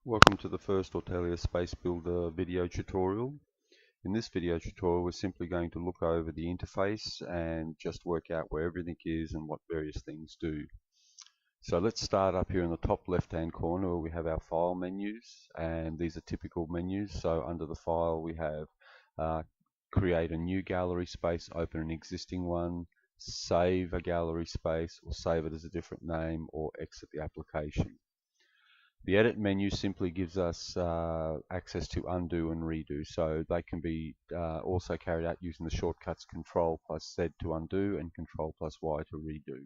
Welcome to the first Ortelia SpaceBuilder video tutorial. In this video tutorial we're simply going to look over the interface and just work out where everything is and what various things do. So let's start up here in the top left hand corner where we have our file menus, and these are typical menus. So under the file we have create a new gallery space, open an existing one, save a gallery space or save it as a different name, or exit the application. The edit menu simply gives us access to undo and redo, so they can be also carried out using the shortcuts Control plus Z to undo and Control plus Y to redo.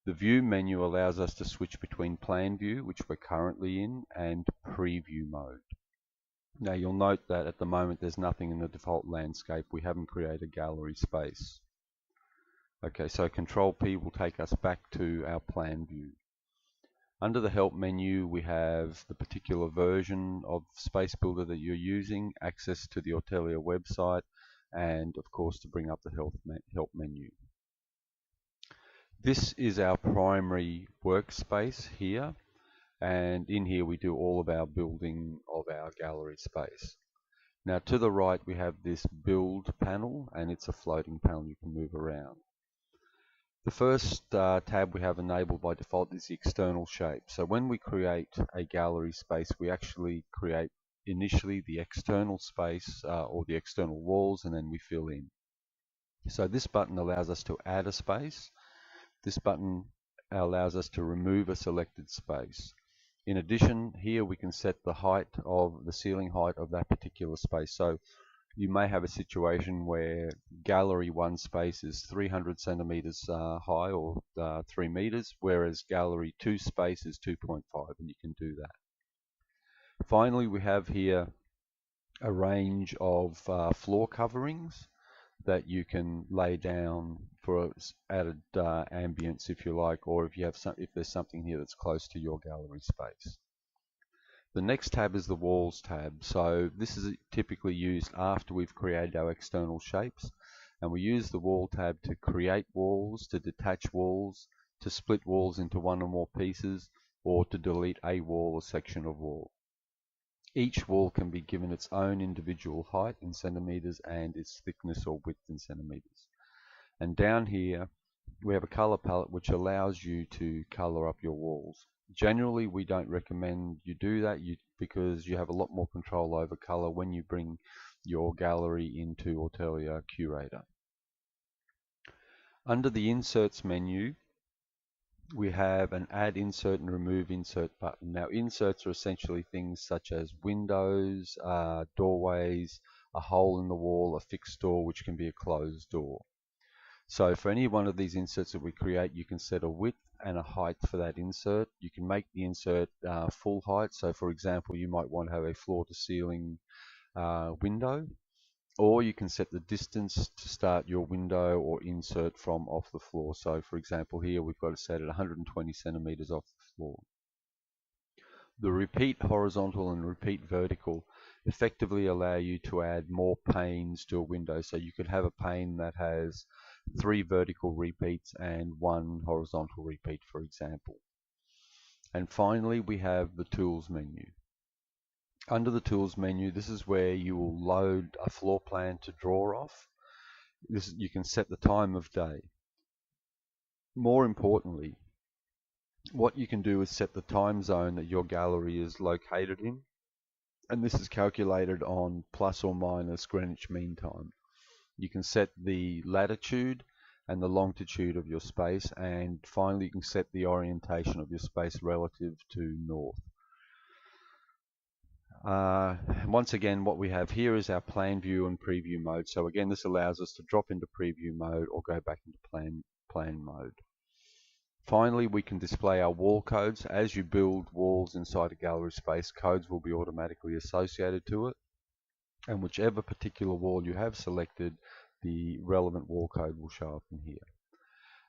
The view menu allows us to switch between plan view, which we're currently in, and preview mode. Now you'll note that at the moment there's nothing in the default landscape. We haven't created a gallery space. Okay, so Control P will take us back to our plan view. Under the Help menu we have the particular version of SpaceBuilder that you're using, access to the Ortelia website, and of course to bring up the Help menu. This is our primary workspace here, and in here we do all of our building of our gallery space. Now to the right we have this Build panel, and it's a floating panel you can move around. The first tab we have enabled by default is the external shape. So when we create a gallery space, we actually create initially the external space or the external walls, and then we fill in. So this button allows us to add a space. This button allows us to remove a selected space. In addition, here we can set the height of the ceiling height of that particular space. So you may have a situation where gallery 1 space is 300 centimeters high, or 3 meters, whereas gallery 2 space is 2.5, and you can do that. Finally, we have here a range of floor coverings that you can lay down for added ambience if you like, or if there's something here that's close to your gallery space. The next tab is the Walls tab. So this is typically used after we've created our external shapes, and we use the Wall tab to create walls, to detach walls, to split walls into one or more pieces, or to delete a wall or section of wall. Each wall can be given its own individual height in centimeters and its thickness or width in centimeters. And down here we have a color palette which allows you to color up your walls. Generally, we don't recommend you do that because you have a lot more control over color when you bring your gallery into Ortelia Curator. Under the Inserts menu, we have an Add Insert and Remove Insert button. Now, inserts are essentially things such as windows, doorways, a hole in the wall, a fixed door, which can be a closed door. So for any one of these inserts that we create, you can set a width and a height for that insert. You can make the insert full height. So for example, you might want to have a floor-to-ceiling window, or you can set the distance to start your window or insert from off the floor. So for example, here we've got it set at 120 centimeters off the floor. The repeat horizontal and repeat vertical effectively allow you to add more panes to a window. So you could have a pane that has 3 vertical repeats and 1 horizontal repeat, for example. And finally, we have the Tools menu. Under the Tools menu, this is where you will load a floor plan to draw off. You can set the time of day. More importantly, what you can do is set the time zone that your gallery is located in, and this is calculated on plus or minus Greenwich Mean Time. You can set the latitude and the longitude of your space, and finally you can set the orientation of your space relative to north. Once again, what we have here is our plan view and preview mode. So again, this allows us to drop into preview mode or go back into plan mode. Finally, we can display our wall codes. As you build walls inside a gallery space, codes will be automatically associated to it, and whichever particular wall you have selected, the relevant wall code will show up in here.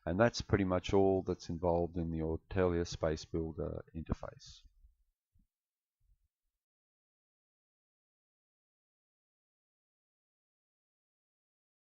And that's pretty much all that's involved in the Ortelia SpaceBuilder interface.